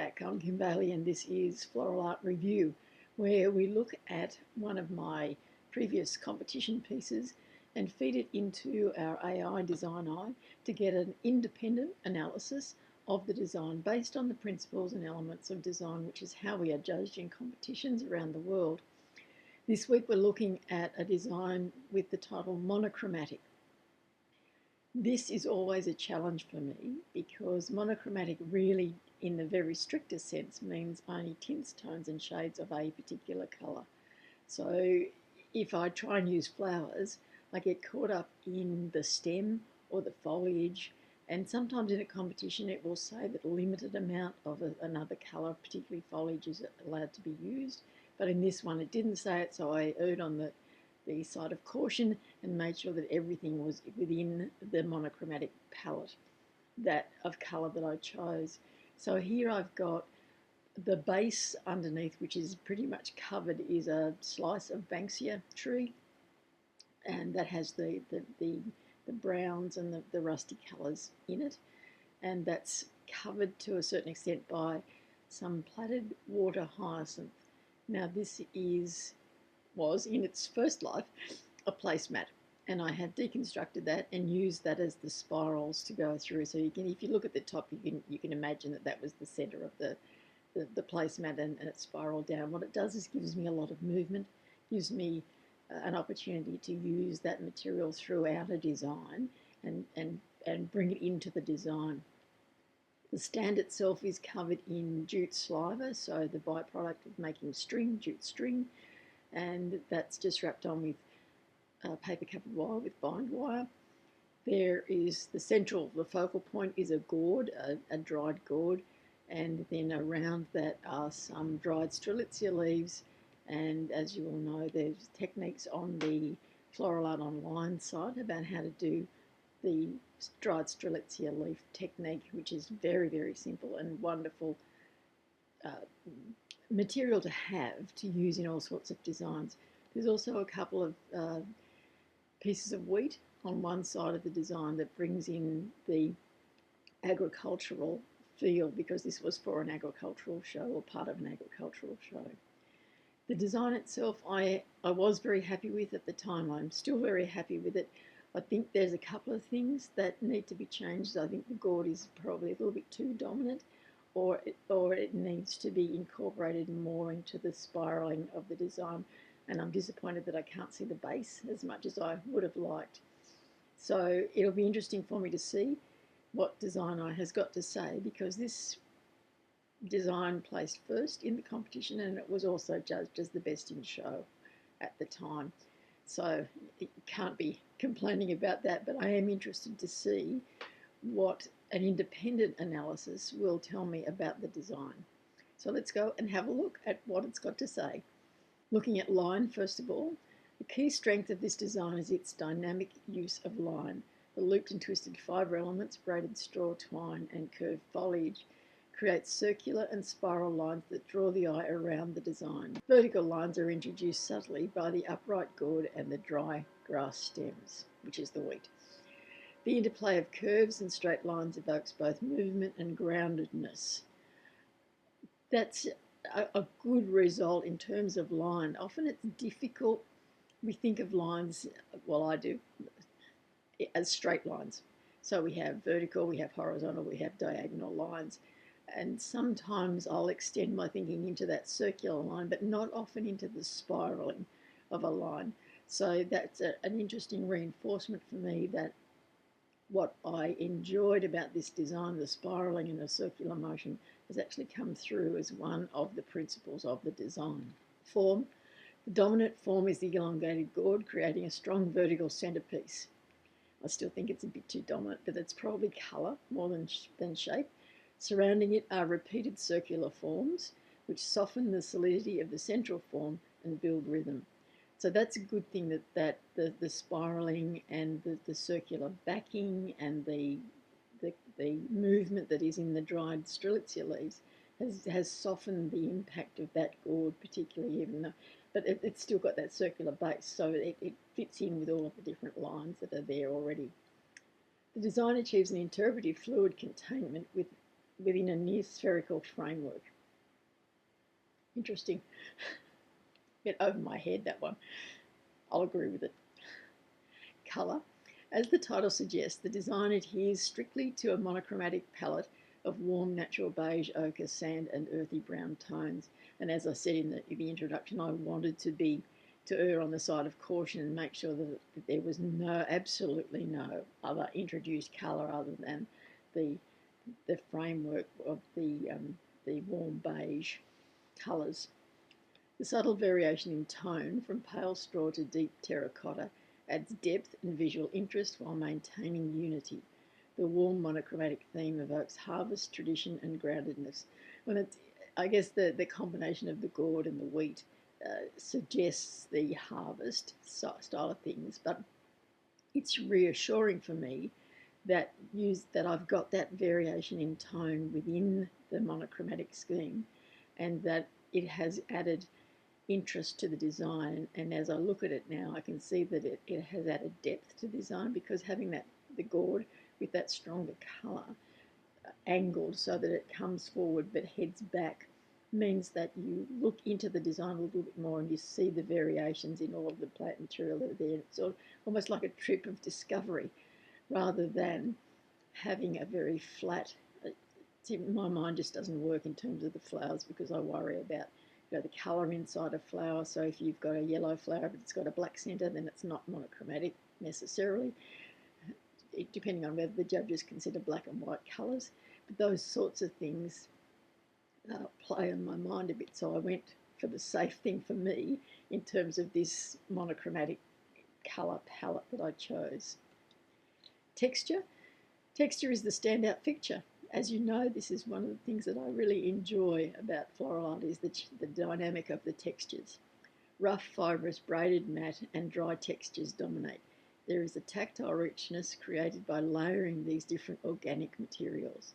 back. I'm Kim Bailey and this is Floral Art Review, where we look at one of my previous competition pieces and feed it into our AI DesignEye to get an independent analysis of the design based on the principles and elements of design, which is how we are judged in competitions around the world. This week we're looking at a design with the title Monochromatic. This is always a challenge for me because monochromatic really, in the very strictest sense, means only tints, tones and shades of a particular colour. So if I try and use flowers, I get caught up in the stem or the foliage, and sometimes in a competition it will say that a limited amount of another colour, particularly foliage, is allowed to be used. But in this one it didn't say it, so I erred on the side of caution and made sure that everything was within the monochromatic palette of colour that I chose. So here I've got the base underneath, which is pretty much covered, is a slice of Banksia tree, and that has the browns and the rusty colours in it, and that's covered to a certain extent by some plaited water hyacinth. Now this was in its first life a placemat, and I have deconstructed that and used that as the spirals to go through. So you can, if you look at the top, you can imagine that was the centre of the placemat, and it spiraled down. What it does is gives me a lot of movement, gives me an opportunity to use that material throughout a design and bring it into the design. The stand itself is covered in jute sliver, so the byproduct of making string, jute string, and that's just wrapped on with paper covered wire with bind wire. There is the focal point is a gourd, a dried gourd, and then around that are some dried strelitzia leaves. And as you all know, there's techniques on the Floral Art Online site about how to do the dried strelitzia leaf technique, which is very, very simple and wonderful material to have to use in all sorts of designs. There's also a couple of pieces of wheat on one side of the design that brings in the agricultural feel, because this was for an agricultural show or part of an agricultural show. The design itself I was very happy with at the time. I'm still very happy with it. I think there's a couple of things that need to be changed. I think the gourd is probably a little bit too dominant, or it needs to be incorporated more into the spiralling of the design. And I'm disappointed that I can't see the base as much as I would have liked. So it'll be interesting for me to see what DesignEye has got to say, because this design placed first in the competition and it was also judged as the best in show at the time. So you can't be complaining about that, but I am interested to see what an independent analysis will tell me about the design. So let's go and have a look at what it's got to say. Looking at line, first of all, the key strength of this design is its dynamic use of line. The looped and twisted fibre elements, braided straw, twine and curved foliage create circular and spiral lines that draw the eye around the design. Vertical lines are introduced subtly by the upright gourd and the dry grass stems, which is the wheat. The interplay of curves and straight lines evokes both movement and groundedness. That's a good result in terms of line. Often it's difficult. We think of lines, well I do, as straight lines. So we have vertical, we have horizontal, we have diagonal lines. And sometimes I'll extend my thinking into that circular line, but not often into the spiralling of a line. So that's an interesting reinforcement for me that what I enjoyed about this design, the spiralling and the circular motion, has actually come through as one of the principles of the design. Form. The dominant form is the elongated gourd, creating a strong vertical centerpiece. I still think it's a bit too dominant, but it's probably colour more than shape. Surrounding it are repeated circular forms, which soften the solidity of the central form and build rhythm. So that's a good thing, that the spiralling and the circular backing and the movement that is in the dried strelitzia leaves has softened the impact of that gourd particularly, even though, but it's still got that circular base, so it fits in with all of the different lines that are there already. The design achieves an interpretive fluid containment with within a near spherical framework. Interesting. Bit over my head, that one. I'll agree with it. Colour. As the title suggests, the design adheres strictly to a monochromatic palette of warm natural beige, ochre, sand and earthy brown tones. And as I said in the introduction, I wanted to err on the side of caution and make sure that there was absolutely no other introduced colour other than the framework of the warm beige colours. The subtle variation in tone from pale straw to deep terracotta adds depth and visual interest while maintaining unity. The warm monochromatic theme evokes harvest, tradition and groundedness. I guess the combination of the gourd and the wheat suggests the harvest style of things, but it's reassuring for me that I've got that variation in tone within the monochromatic scheme, and that it has added interest to the design. And as I look at it now, I can see that it has added depth to the design, because having the gourd with that stronger colour angled so that it comes forward but heads back means that you look into the design a little bit more and you see the variations in all of the plant material that are there. It's almost like a trip of discovery rather than having a very flat. My mind just doesn't work in terms of the flowers, because I worry about the colour inside a flower. So if you've got a yellow flower but it's got a black centre, then it's not monochromatic necessarily, depending on whether the judges consider black and white colours. But those sorts of things play on my mind a bit, so I went for the safe thing for me in terms of this monochromatic colour palette that I chose. Texture. Texture is the standout feature. As you know, this is one of the things that I really enjoy about floral art, is the dynamic of the textures. Rough, fibrous, braided, matte and dry textures dominate. There is a tactile richness created by layering these different organic materials.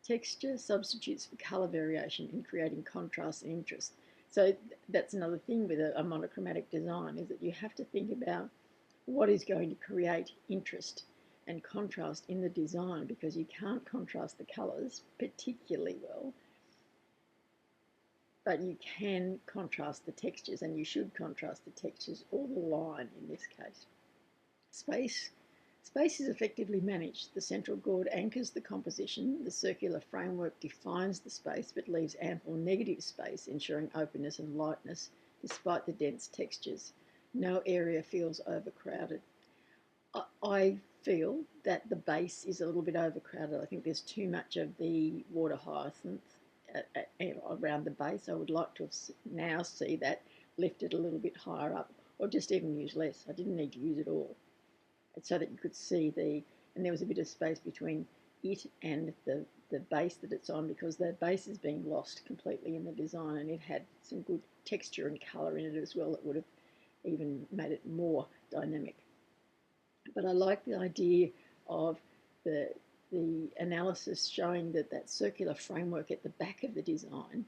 Texture substitutes for colour variation in creating contrast and interest. So that's another thing with a monochromatic design, is that you have to think about what is going to create interest and contrast in the design, because you can't contrast the colours particularly well, but you can contrast the textures, and you should contrast the textures or the line in this case. Space. Space is effectively managed. The central gourd anchors the composition. The circular framework defines the space but leaves ample negative space, ensuring openness and lightness despite the dense textures. No area feels overcrowded. I feel that the base is a little bit overcrowded. I think there's too much of the water hyacinth around the base. I would like to now see that lifted a little bit higher up, or just even use less. I didn't need to use it all, so that you could see and there was a bit of space between it and the base that it's on, because the base is being lost completely in the design, and it had some good texture and colour in it as well that would have even made it more dynamic. But I like the idea of the analysis showing that circular framework at the back of the design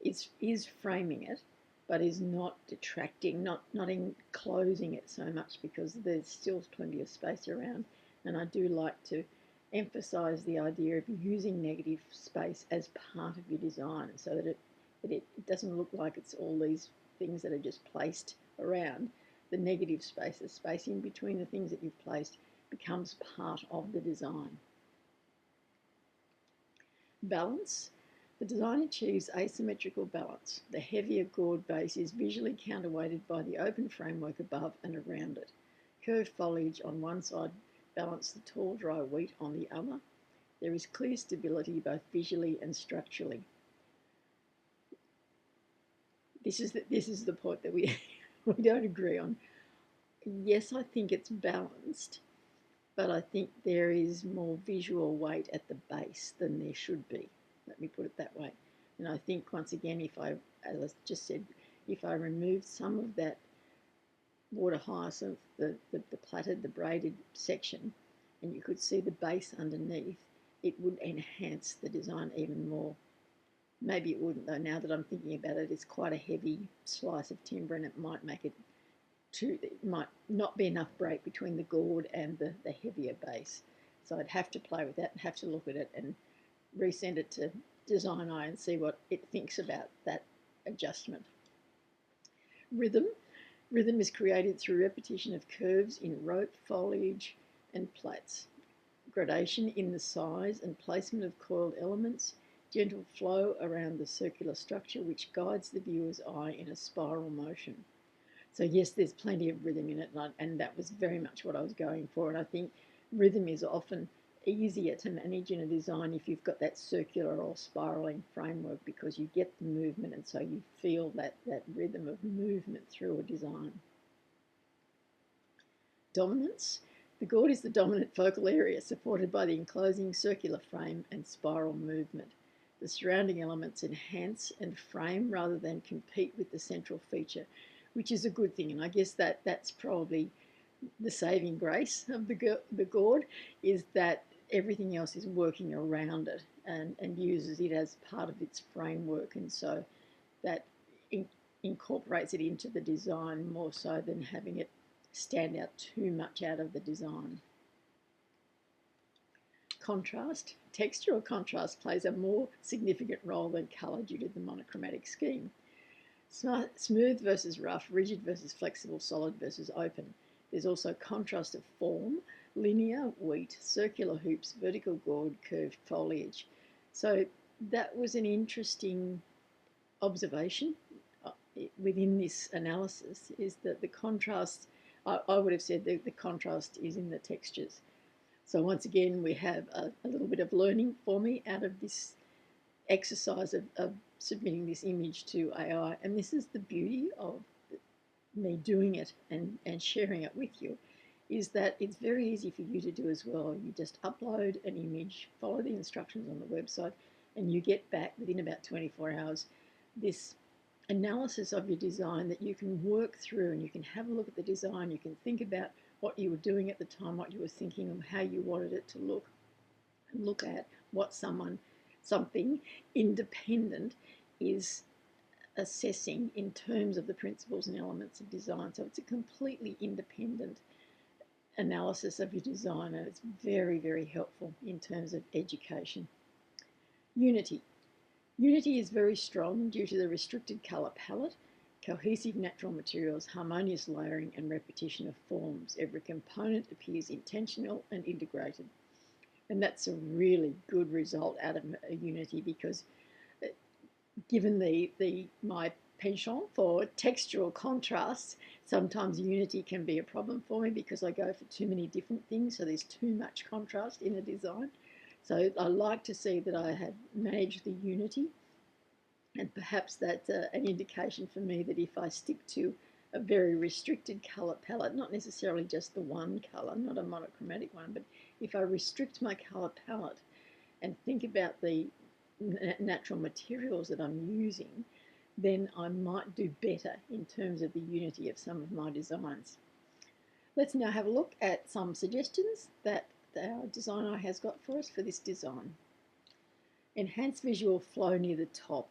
is framing it, but is not detracting, not enclosing it so much, because there's still plenty of space around. And I do like to emphasise the idea of using negative space as part of your design, so that it doesn't look like it's all these things that are just placed around. The negative space, the space in between the things that you've placed, becomes part of the design. Balance. The design achieves asymmetrical balance. The heavier gourd base is visually counterweighted by the open framework above and around it. Curved foliage on one side balance the tall, dry wheat on the other. There is clear stability both visually and structurally. This is the point that we don't agree on. Yes, I think it's balanced, but I think there is more visual weight at the base than there should be. Let me put it that way. And I think, once again, as I just said, if I removed some of that water hyacinth, the plaited, the braided section, and you could see the base underneath, it would enhance the design even more. Maybe it wouldn't, though. Now that I'm thinking about it, it's quite a heavy slice of timber, and it might make it might not be enough break between the gourd and the heavier base. So I'd have to play with that and have to look at it and resend it to DesignEye and see what it thinks about that adjustment. Rhythm. Rhythm is created through repetition of curves in rope, foliage, and plaits. Gradation in the size and placement of coiled elements, gentle flow around the circular structure which guides the viewer's eye in a spiral motion. So yes, there's plenty of rhythm in it, and that was very much what I was going for. And I think rhythm is often easier to manage in a design if you've got that circular or spiraling framework, because you get the movement, and so you feel that rhythm of movement through a design. Dominance. The gourd is the dominant focal area, supported by the enclosing circular frame and spiral movement. The surrounding elements enhance and frame rather than compete with the central feature, which is a good thing. And I guess that's probably the saving grace of the gourd, is that everything else is working around it and uses it as part of its framework, and so that incorporates it into the design more so than having it stand out too much out of the design. Contrast. Textural contrast plays a more significant role than colour due to the monochromatic scheme. Smooth versus rough, rigid versus flexible, solid versus open. There's also contrast of form, linear, wheat, circular hoops, vertical gourd, curved foliage. So that was an interesting observation within this analysis, is that the contrast, I would have said that the contrast is in the textures. So once again, we have a little bit of learning for me out of this exercise of submitting this image to AI. And this is the beauty of me doing it and sharing it with you, is that it's very easy for you to do as well. You just upload an image, follow the instructions on the website, and you get back within about 24 hours this analysis of your design that you can work through, and you can have a look at the design, you can think about what you were doing at the time, what you were thinking, and how you wanted it to look, and look at what something independent is assessing in terms of the principles and elements of design. So it's a completely independent analysis of your design, and it's very, very helpful in terms of education. Unity. Unity is very strong due to the restricted colour palette, cohesive natural materials, harmonious layering and repetition of forms. Every component appears intentional and integrated. And that's a really good result out of a Unity, because given my penchant for textural contrasts, sometimes Unity can be a problem for me because I go for too many different things, so there's too much contrast in a design. So I like to see that I have managed the Unity, and perhaps that's an indication for me that if I stick to a very restricted colour palette, not necessarily just the one colour, not a monochromatic one, but if I restrict my colour palette and think about the natural materials that I'm using, then I might do better in terms of the unity of some of my designs. Let's now have a look at some suggestions that our DesignEye has got for us for this design. Enhance visual flow near the top.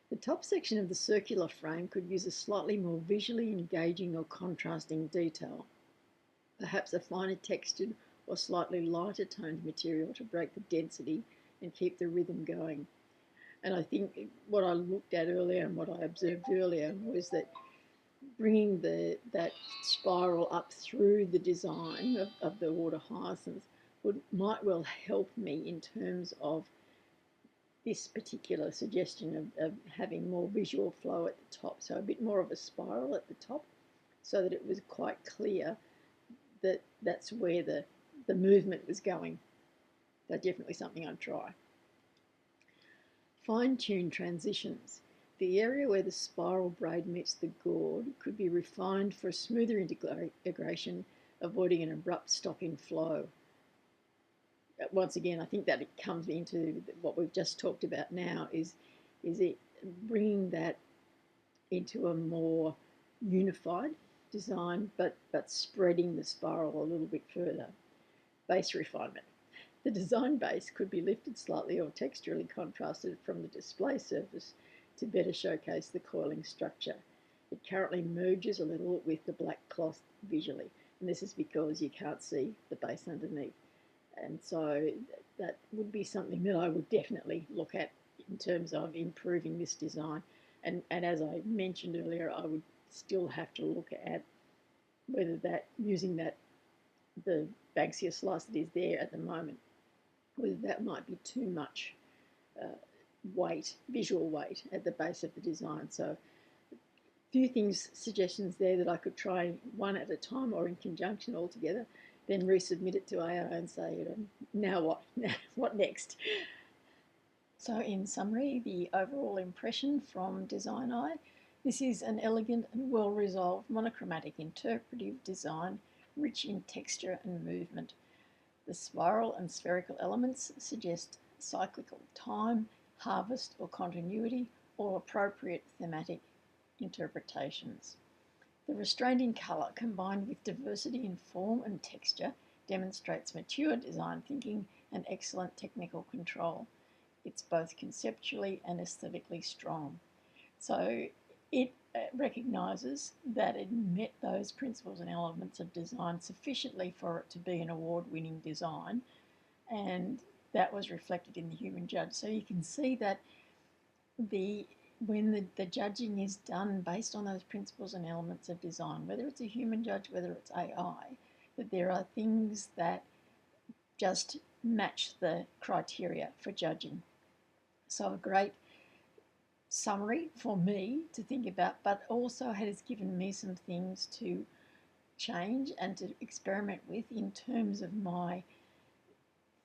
The top section of the circular frame could use a slightly more visually engaging or contrasting detail, perhaps a finer textured or slightly lighter toned material to break the density and keep the rhythm going. And I think what I looked at earlier and what I observed earlier was that bringing that spiral up through the design of the water hyacinth might well help me in terms of this particular suggestion of having more visual flow at the top. So a bit more of a spiral at the top, so that it was quite clear that that's where the movement was going. So definitely something I'd try. Fine-tune transitions. The area where the spiral braid meets the gourd could be refined for a smoother integration, avoiding an abrupt stop in flow. Once again, I think that it comes into what we've just talked about now, is it bringing that into a more unified design, but spreading the spiral a little bit further. Base refinement. The design base could be lifted slightly or texturally contrasted from the display surface to better showcase the coiling structure. It currently merges a little with the black cloth visually, and this is because you can't see the base underneath. And so that would be something that I would definitely look at in terms of improving this design. And as I mentioned earlier, I would still have to look at whether that using that the Banksia slice that is there at the moment, whether that might be too much weight, visual weight at the base of the design. So a few things, suggestions there that I could try one at a time or in conjunction altogether, then resubmit it to AI and say, now what? What next? So in summary, the overall impression from DesignEye, this is an elegant and well-resolved monochromatic interpretive design, rich in texture and movement. The spiral and spherical elements suggest cyclical time, harvest or continuity, or appropriate thematic interpretations. The restraint in colour, combined with diversity in form and texture, demonstrates mature design thinking and excellent technical control. It's both conceptually and aesthetically strong. So it recognises that it met those principles and elements of design sufficiently for it to be an award-winning design, and that was reflected in the human judge. So you can see that when the judging is done based on those principles and elements of design, whether it's a human judge, whether it's AI, that there are things that just match the criteria for judging. So a great summary for me to think about, but also has given me some things to change and to experiment with in terms of my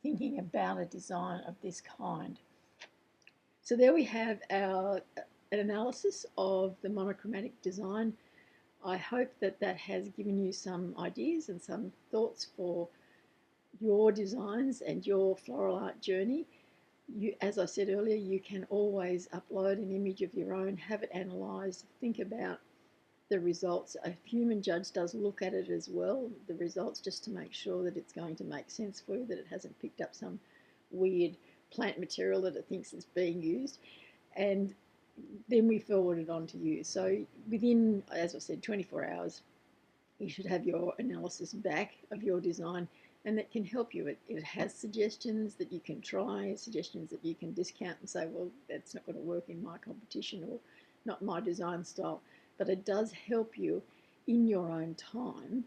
thinking about a design of this kind. So there we have an analysis of the monochromatic design. I hope that that has given you some ideas and some thoughts for your designs and your floral art journey. As I said earlier, you can always upload an image of your own, have it analysed, think about the results. A human judge does look at it as well, the results, just to make sure that it's going to make sense for you, that it hasn't picked up some weird plant material that it thinks is being used. And then we forward it on to you. So within, as I said, 24 hours, you should have your analysis back of your design, and that can help you. It has suggestions that you can try, suggestions that you can discount and say, well, that's not going to work in my competition or not my design style. But it does help you in your own time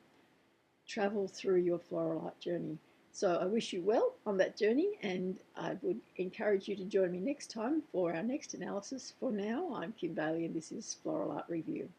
travel through your floral art journey. So I wish you well on that journey, and I would encourage you to join me next time for our next analysis. For now, I'm Kim Bailey, and this is Floral Art Review.